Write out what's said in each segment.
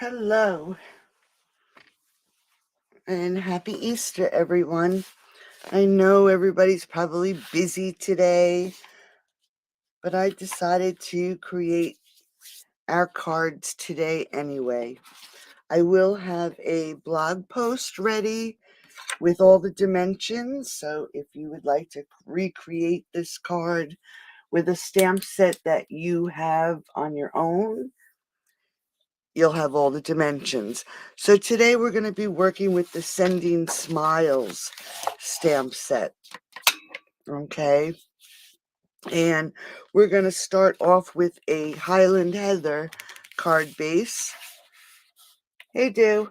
Hello and happy Easter, everyone. I know everybody's probably busy today, but I decided to create our cards today anyway. I will have a blog post ready with all the dimensions, so if you would like to recreate this card with a stamp set that you have on your own, you'll have all the dimensions. So today we're going to be working with the Sending Smiles stamp set. Okay. And we're going to start off with a Highland Heather card base. Hey, do.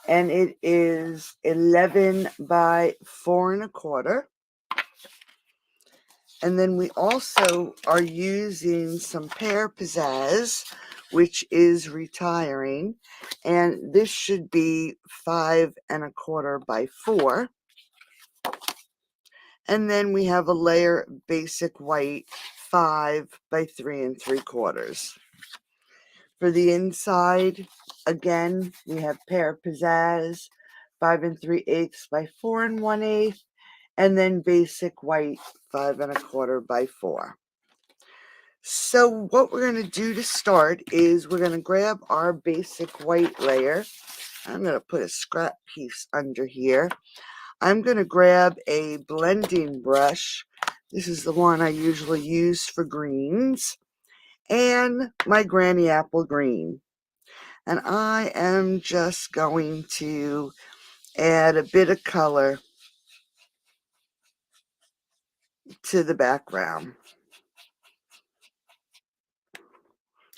And it is 11 by 4 1/4. And then we also are using some pear pizzazz, which is retiring. And this should be 5 1/4 by 4. And then we have a layer basic white 5 by 3 3/4. For the inside, again, we have pear pizzazz 5 3/8 by 4 1/8. And then basic white 5 1/4 by 4. So what we're going to do to start is we're going to grab our basic white layer. I'm going to put a scrap piece under here. I'm going to grab a blending brush. This is the one I usually use for greens. And my granny apple green. And I am just going to add a bit of color to the background.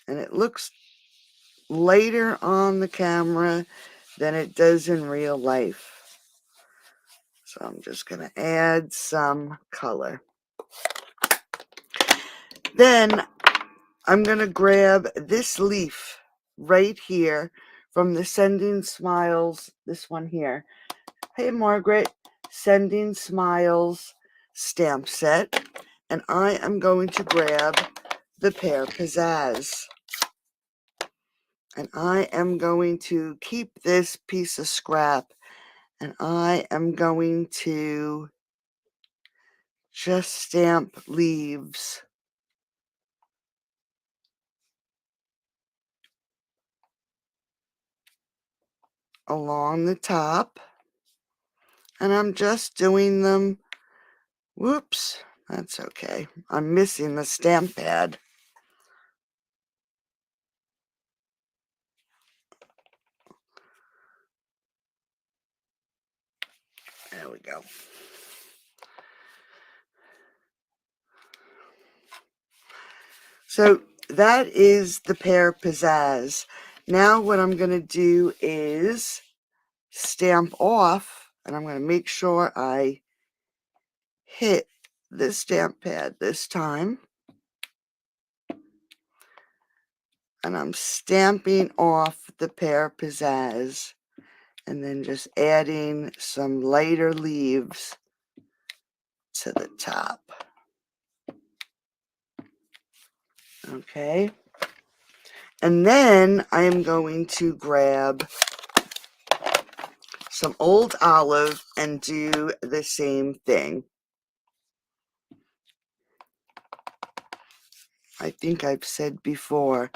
And it looks lighter on the camera than it does in real life. So I'm just going to add some color. Then I'm going to grab this leaf right here from the Sending Smiles, this one here. Hey, Margaret, Sending Smiles stamp set. And I am going to grab the pear pizzazz. And I am going to keep this piece of scrap, and I am going to just stamp leaves along the top. And I'm just doing them. Whoops, that's okay. I'm missing the stamp pad. There we go. So that is the pear pizzazz. Now what I'm going to do is stamp off, and I'm going to make sure I hit the stamp pad this time. And I'm stamping off the pear pizzazz and then just adding some lighter leaves to the top. Okay. And then I am going to grab some old olive and do the same thing. I think I've said before,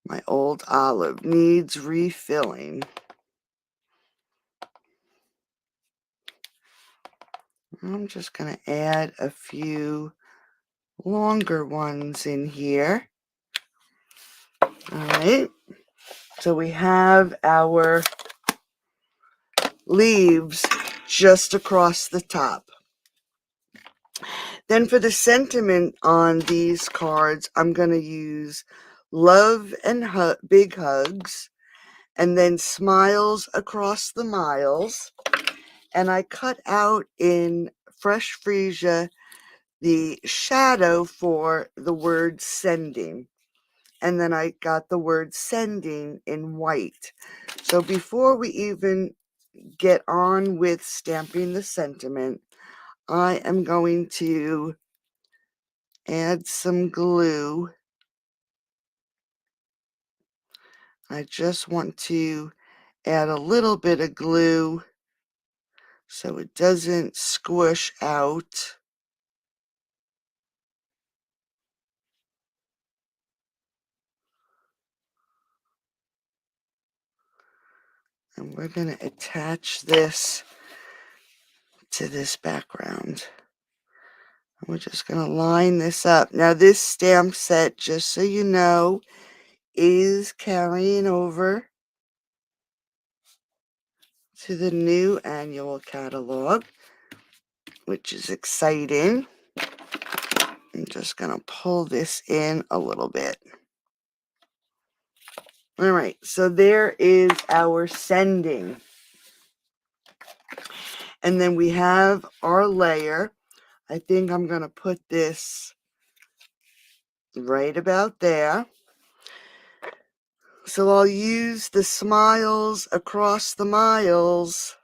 my old olive needs refilling. I'm just going to add a few longer ones in here. All right. So we have our leaves just across the top. Then for the sentiment on these cards, I'm going to use love and big hugs, and then smiles across the miles. And I cut out in fresh freesia the shadow for the word sending. And then I got the word sending in white. So before we even get on with stamping the sentiment, I am going to add some glue I just want to add a little bit of glue so it doesn't squish out. And we're going to attach this to this background. And we're just going to line this up. Now this stamp set, just so you know, is carrying over to the new annual catalog, which is exciting. I'm just going to pull this in a little bit. All right, so there is our sending. And then we have our layer. I think I'm going to put this right about there. So I'll use the smiles across the miles,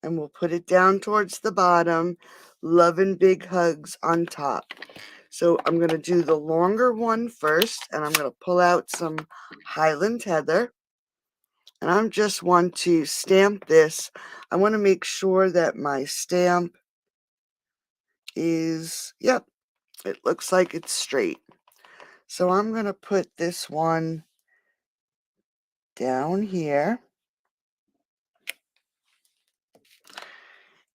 and we'll put it down towards the bottom. Love and big hugs on top. So I'm going to do the longer one first, and I'm going to pull out some Highland Heather. And I just want to stamp this. I want to make sure that my stamp is, yep, it looks like it's straight. So I'm going to put this one down here.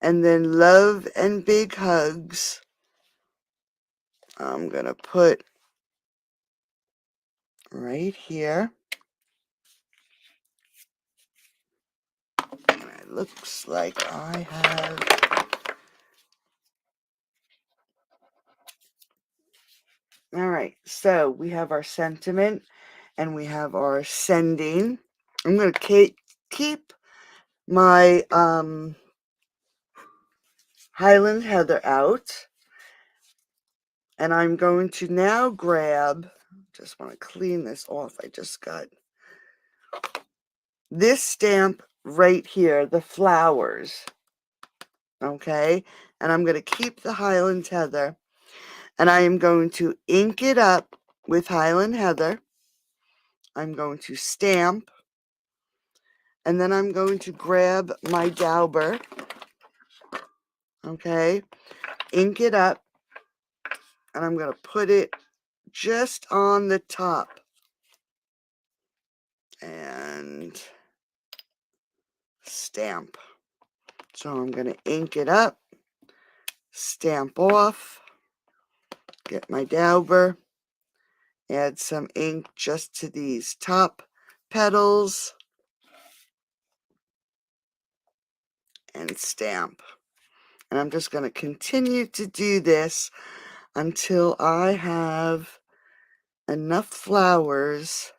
And then love and big hugs, I'm going to put right here. And it looks like I have. All right, so we have our sentiment and we have our sending. I'm going to keep my Highland Heather out. And I'm going to now grab, just want to clean this off. I just got this stamp right here, the flowers. Okay, and I'm going to keep the Highland Heather, and I am going to ink it up with Highland Heather. I'm going to stamp, and then I'm going to grab my dauber, okay, ink it up, and I'm going to put it just on the top, and stamp. So I'm going to ink it up, stamp off, get my dauber, add some ink just to these top petals, and stamp. And I'm just going to continue to do this until I have enough flowers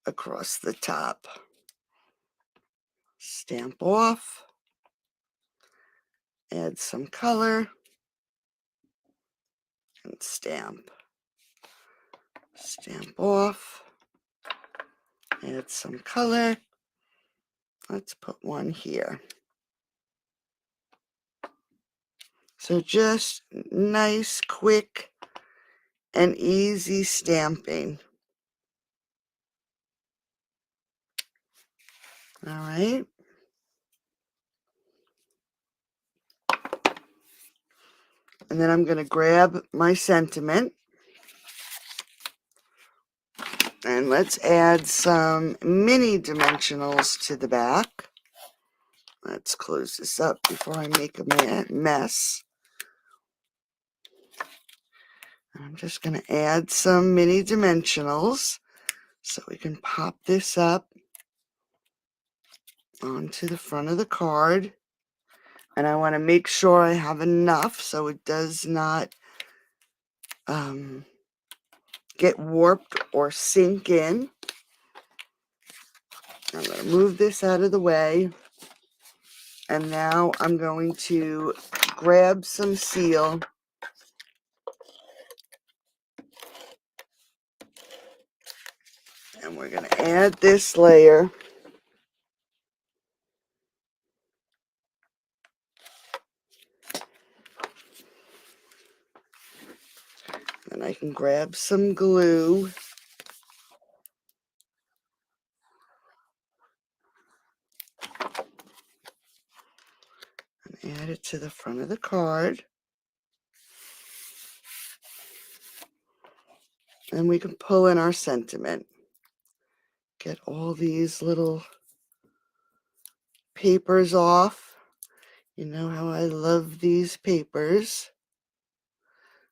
across the top. Stamp off, add some color, and stamp. Stamp off, add some color. Let's put one here. So just nice, quick, and easy stamping. All right. And then I'm going to grab my sentiment. And let's add some mini dimensionals to the back. Let's close this up before I make a mess. I'm just going to add some mini dimensionals so we can pop this up onto the front of the card. And I want to make sure I have enough so it does not get warped or sink in. I'm going to move this out of the way. And now I'm going to grab some seal. And we're going to add this layer. And I can grab some glue. to the front of the card. And we can pull in our sentiment. Get all these little papers off. You know how I love these papers.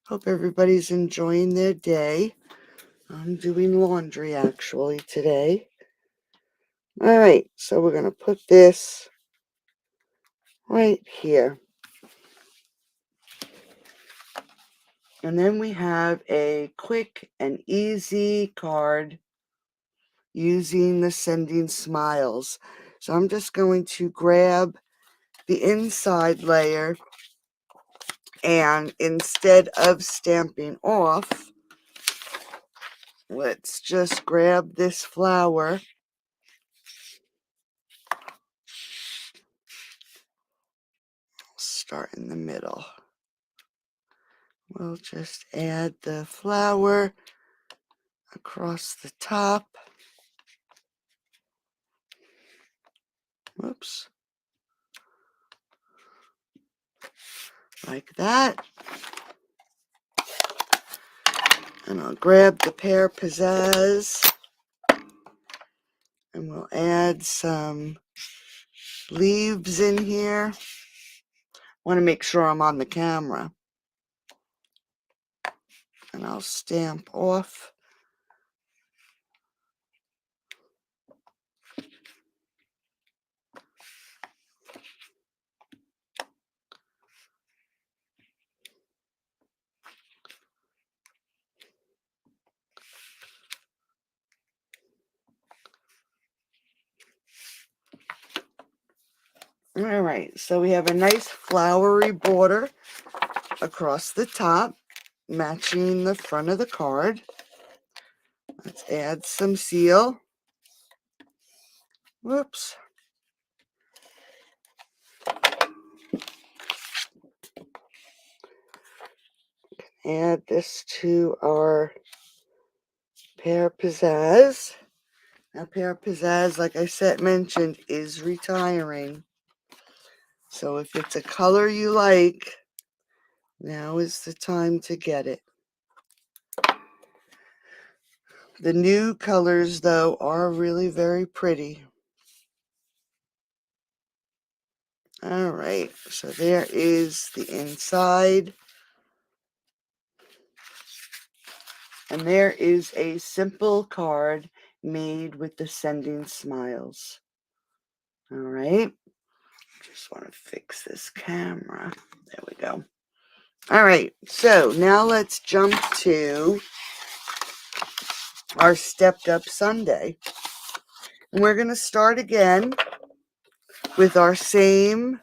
Hope everybody's enjoying their day. I'm doing laundry actually today. All right, so we're going to put this right here. And then we have a quick and easy card using the sending smiles. So I'm just going to grab the inside layer, and instead of stamping off, let's just grab this flower. Start in the middle. We'll just add the flower across the top. Whoops. Like that. And I'll grab the pear pizzazz, and we'll add some leaves in here. Want to make sure I'm on the camera. And I'll stamp off. All right, so we have a nice flowery border across the top, matching the front of the card. Let's add some seal. Whoops. Add this to our pear pizzazz. Now, pear pizzazz, like I mentioned, is retiring. So if it's a color you like, now is the time to get it. The new colors, though, are really very pretty. All right, so there is the inside. And there is a simple card made with the sending smiles. All right, just want to fix this camera. There we go. All right, so now let's jump to our stepped up Sunday. And we're going to start again with our same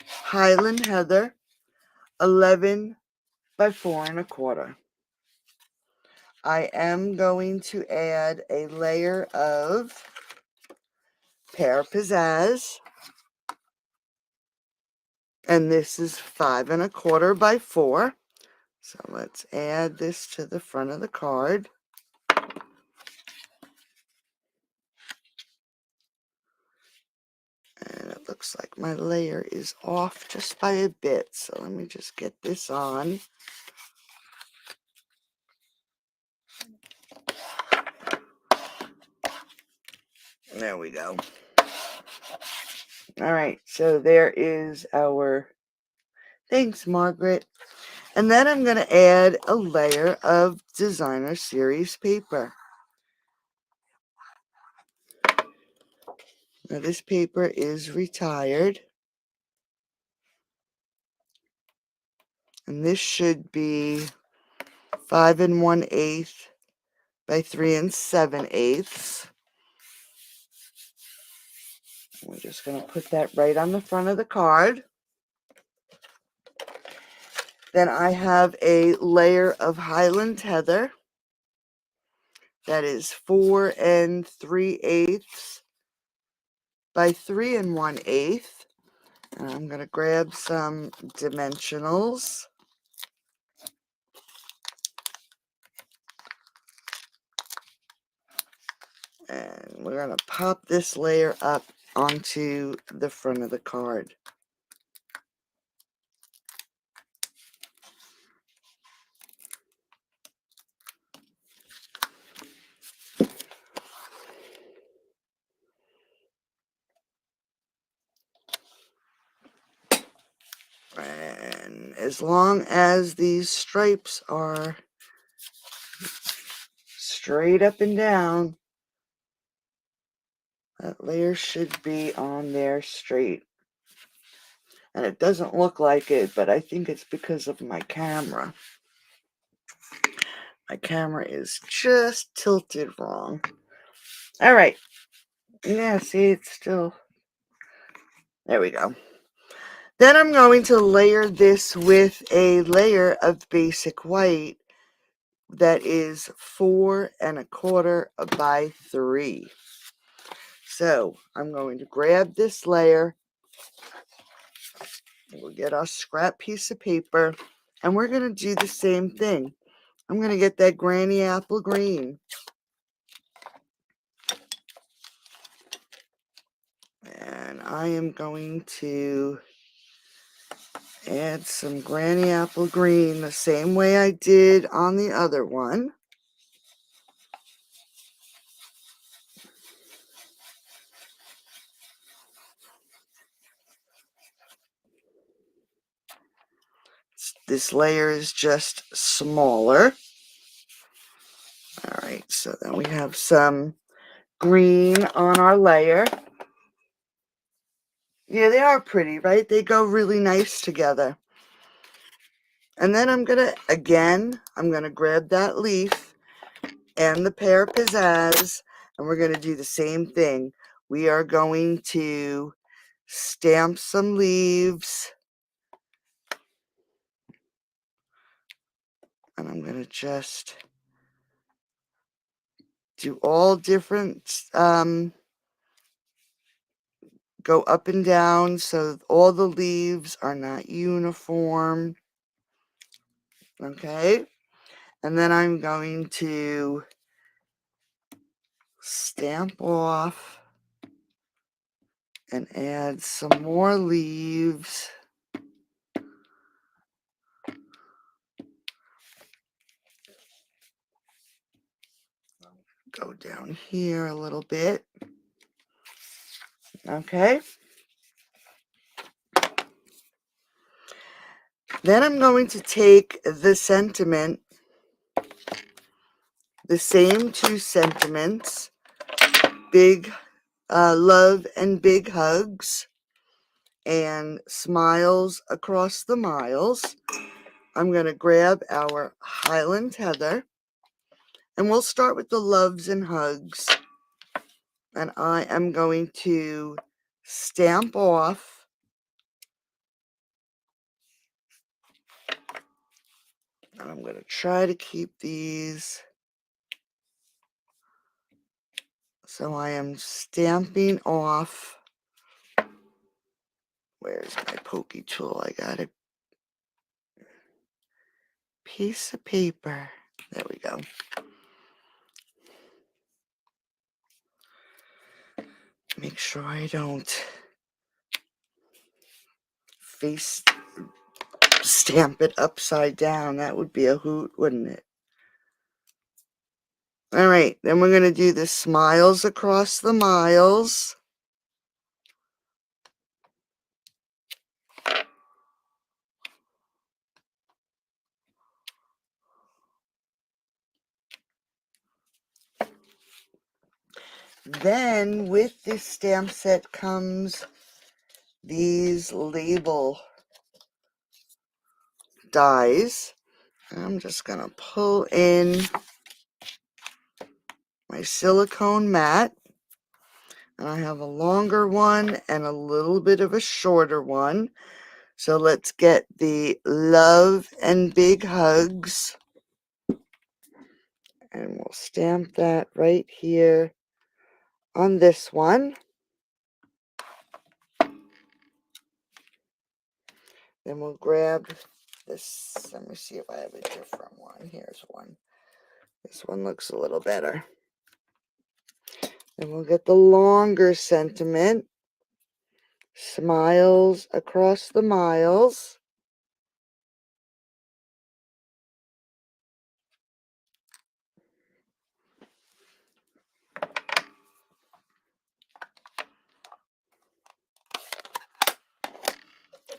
Highland Heather 11 by 4 1/4. I am going to add a layer of pear pizzazz. And this is 5 1/4 by 4. So let's add this to the front of the card. And it looks like my layer is off just by a bit. So let me just get this on. There we go. All right, so there is our, thanks, Margaret. And then I'm going to add a layer of designer series paper. Now this paper is retired. And this should be 5 1/8 by 3 7/8. We're just going to put that right on the front of the card. Then I have a layer of Highland Heather. That is 4 3/8 by 3 1/8. And I'm going to grab some dimensionals. And we're going to pop this layer up onto the front of the card. And as long as these stripes are straight up and down, that layer should be on there straight. And it doesn't look like it, but I think it's because of my camera. My camera is just tilted wrong. All right. Yeah, see, it's still... There we go. Then I'm going to layer this with a layer of basic white that is 4 1/4 by 3. So I'm going to grab this layer. We'll get our scrap piece of paper, and we're going to do the same thing. I'm going to get that granny apple green. And I am going to add some granny apple green the same way I did on the other one. This layer is just smaller. All right, so then we have some green on our layer. Yeah, they are pretty, right? They go really nice together. And then I'm going to grab that leaf and the pear pizzazz, and we're going to do the same thing. We are going to stamp some leaves. And I'm going to just do all different, go up and down so all the leaves are not uniform. Okay. And then I'm going to stamp off and add some more leaves. Go down here a little bit. Okay. Then I'm going to take the sentiment, the same 2 sentiments, big love and big hugs, and smiles across the miles. I'm going to grab our Highland Heather, and we'll start with the loves and hugs. And I am going to stamp off and I'm going to try to keep these. So I am stamping off. Where's my pokey tool? I got a piece of paper. There we go. Make sure I don't face stamp it upside down. That would be a hoot, wouldn't it? All right, then we're going to do the smiles across the miles. Then with this stamp set comes these label dies. I'm just going to pull in my silicone mat. And I have a longer one and a little bit of a shorter one. So let's get the love and big hugs. And we'll stamp that right here on this one. Then we'll grab this. Let me see if I have a different one. Here's one. This one looks a little better. Then we'll get the longer sentiment. Smiles across the miles.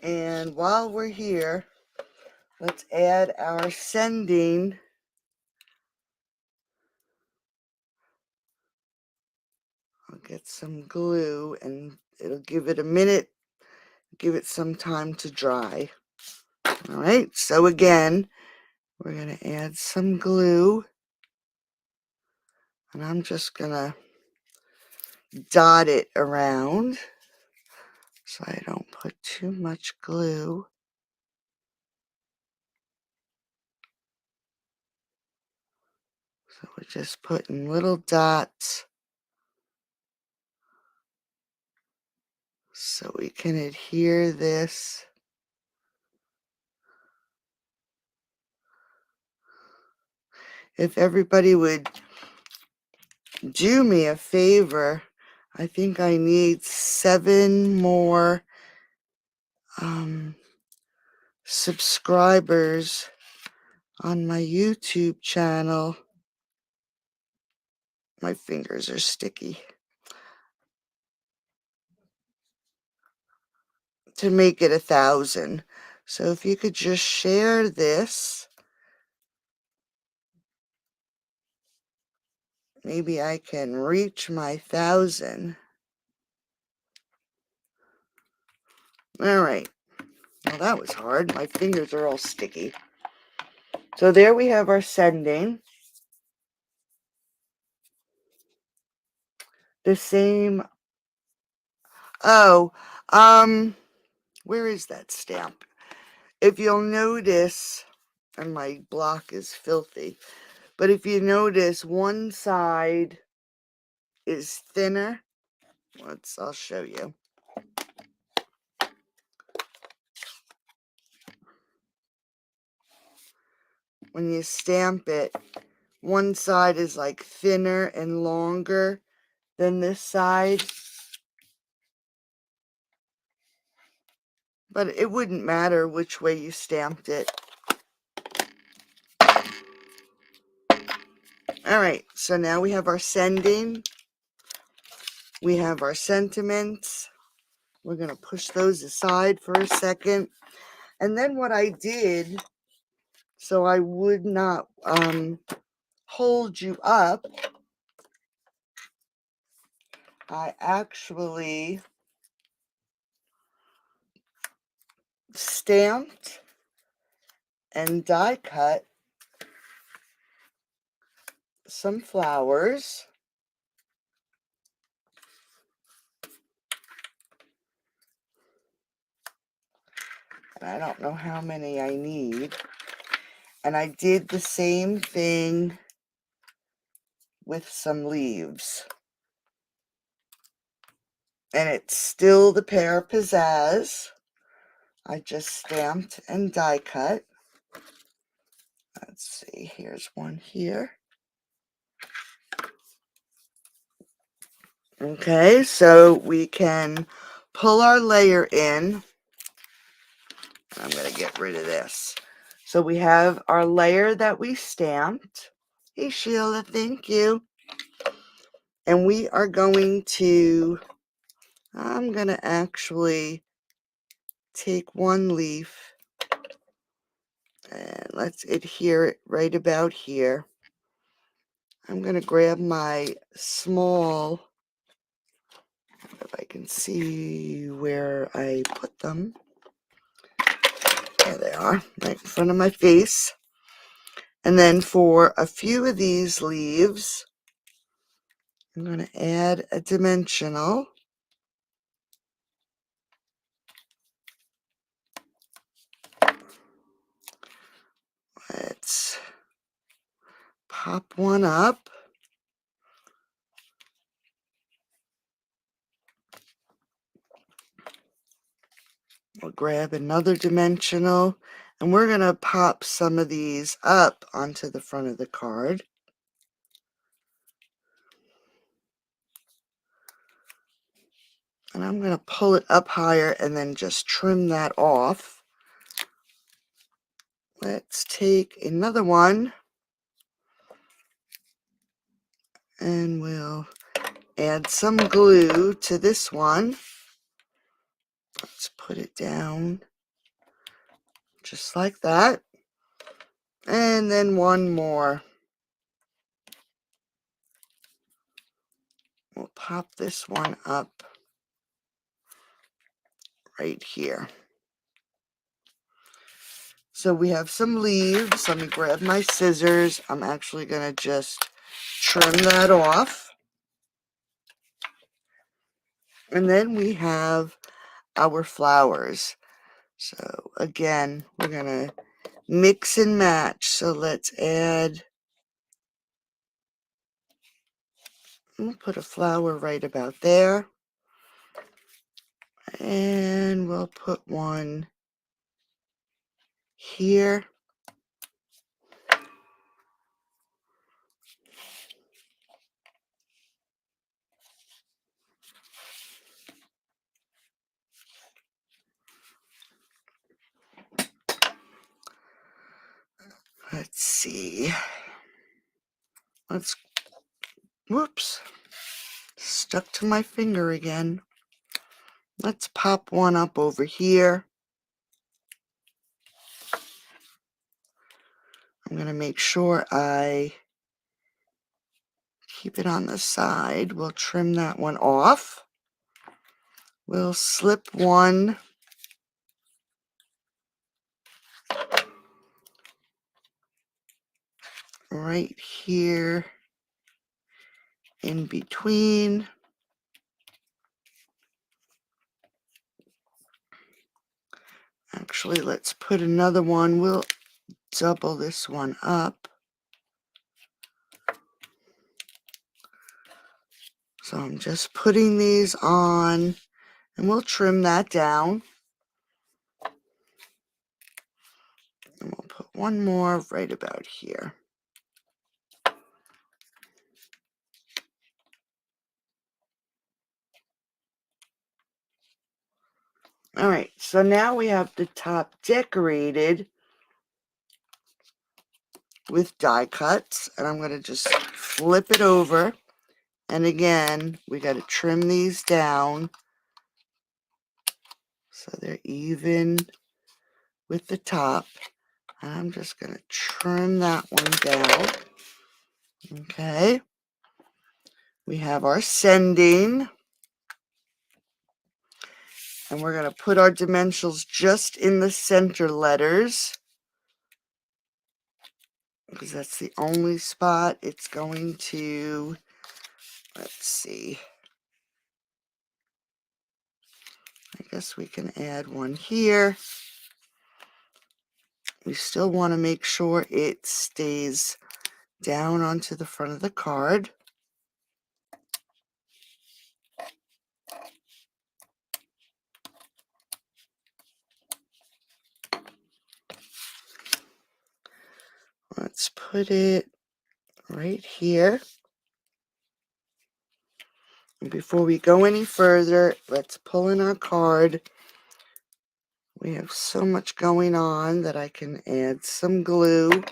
And while we're here, Let's add our sending. I'll get some glue and it'll give it a minute, give it some time to dry. All right, so again, we're going to add some glue. And I'm just going to dot it around so I don't put too much glue. So we're just putting little dots so we can adhere this. If everybody would do me a favor, I think I need 7 more subscribers on my YouTube channel. My fingers are sticky. To make it 1,000. So if you could just share this, maybe I can reach my 1,000. All right. Well, that was hard. My fingers are all sticky. So there we have our sending. The same. Oh, where is that stamp? If you'll notice, and my block is filthy, but if you notice, one side is thinner. I'll show you. When you stamp it, one side is like thinner and longer than this side. But it wouldn't matter which way you stamped it. All right, so now we have our sending. We have our sentiments. We're going to push those aside for a second. And then what I did, so I would not hold you up, I actually stamped and die cut some flowers. And I don't know how many I need. And I did the same thing with some leaves. And it's still the pear pizzazz. I just stamped and die cut. Let's see, here's one here. Okay, so we can pull our layer in. I'm going to get rid of this. So we have our layer that we stamped. Hey, Sheila, thank you. And we are going to, I'm going to actually take one leaf and let's adhere it right about here. I'm going to grab my small, if I can see where I put them. There they are, right in front of my face. And then for a few of these leaves, I'm going to add a dimensional. Let's pop one up. We'll grab another dimensional, and we're going to pop some of these up onto the front of the card. And I'm going to pull it up higher and then just trim that off. Let's take another one, and we'll add some glue to this one. Let's put it down just like that. And then one more. We'll pop this one up right here. So we have some leaves. Let me grab my scissors. I'm actually going to just trim that off. And then we have our flowers. So again, we're going to mix and match. So let's add, we'll put a flower right about there. And we'll put one here. Let's see. Whoops, stuck to my finger again. Let's pop one up over here. I'm going to make sure I keep it on the side. We'll trim that one off. We'll slip one right here in between. Actually, let's put another one. We'll double this one up. So I'm just putting these on, and we'll trim that down. And we'll put one more right about here. All right, so now we have the top decorated with die cuts, and I'm going to just flip it over. And again, we got to trim these down so they're even with the top. And I'm just going to trim that one down. Okay. We have our sending. And we're going to put our dimensionals just in the center letters, because that's the only spot it's going to, let's see. I guess we can add one here. We still want to make sure it stays down onto the front of the card. Let's put it right here. And before we go any further, let's pull in our card. We have so much going on that I can add some glue.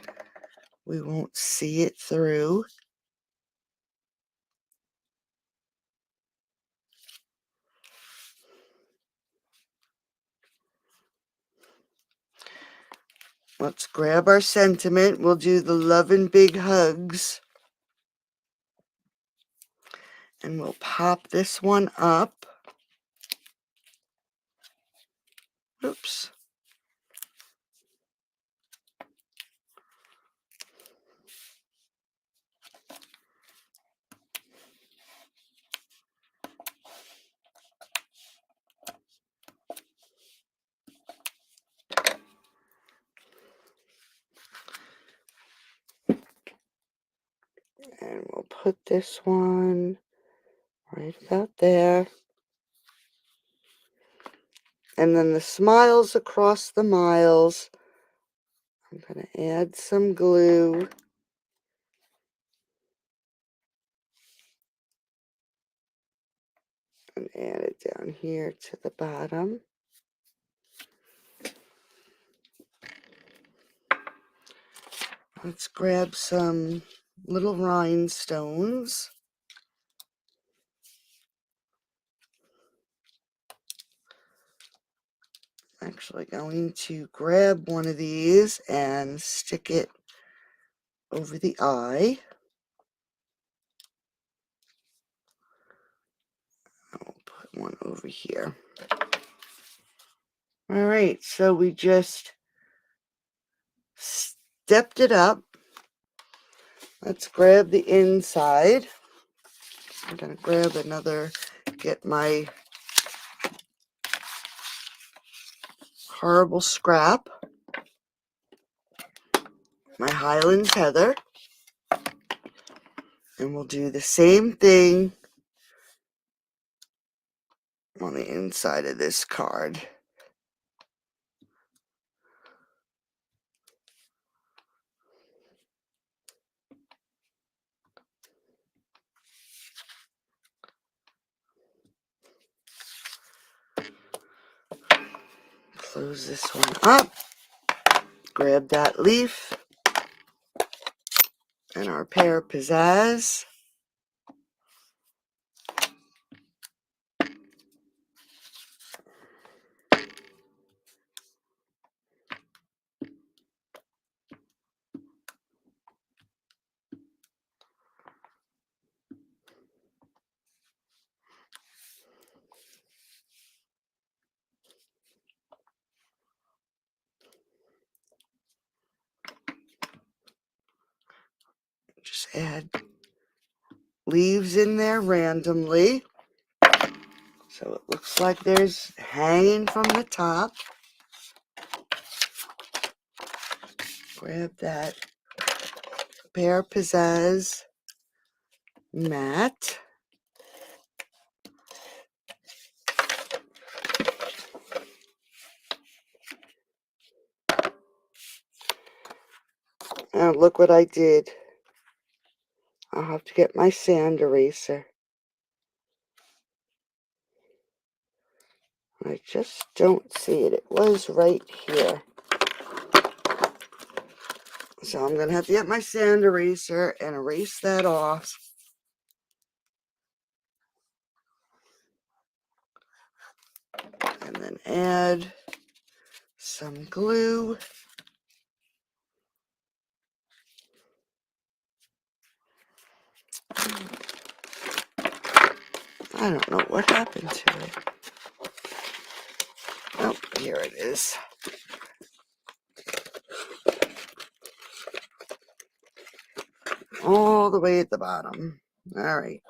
We won't see it through. Let's grab our sentiment. We'll do the love and big hugs. And we'll pop this one up. Oops. And we'll put this one right about there. And then the smiles across the miles. I'm going to add some glue. And add it down here to the bottom. Let's grab some little rhinestones. Actually going to grab one of these and stick it over the eye. I'll put one over here. All right, so we just stepped it up. Let's grab the inside. I'm going to grab another, get my horrible scrap, my Highlands Heather, and we'll do the same thing on the inside of this card. Close this one up, grab that leaf, and our pear pizzazz. Just add leaves in there randomly. So it looks like there's hanging from the top. Grab that pear pizzazz mat. And look what I did. I'll have to get my sand eraser. I just don't see it. It was right here. So I'm going to have to get my sand eraser and erase that off. And then add some glue. I don't know what happened to it. Oh, here it is. All the way at the bottom. All right.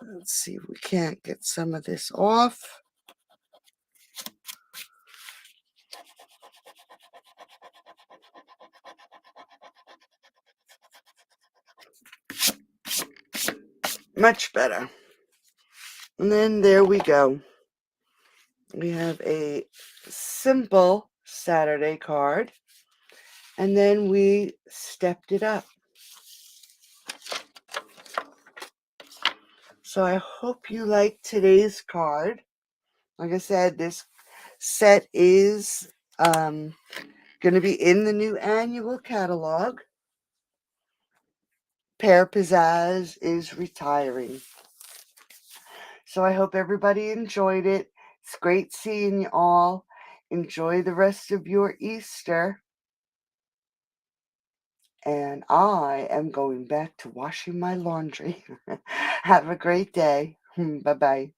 Let's see if we can't get some of this off. Much better. And then there we go. We have a simple Saturday card. And then we stepped it up. So I hope you like today's card. Like I said, this set is going to be in the new annual catalog. Pear Pizzazz is retiring. So I hope everybody enjoyed it. It's great seeing you all. Enjoy the rest of your Easter. And I am going back to washing my laundry. Have a great day. Bye-bye.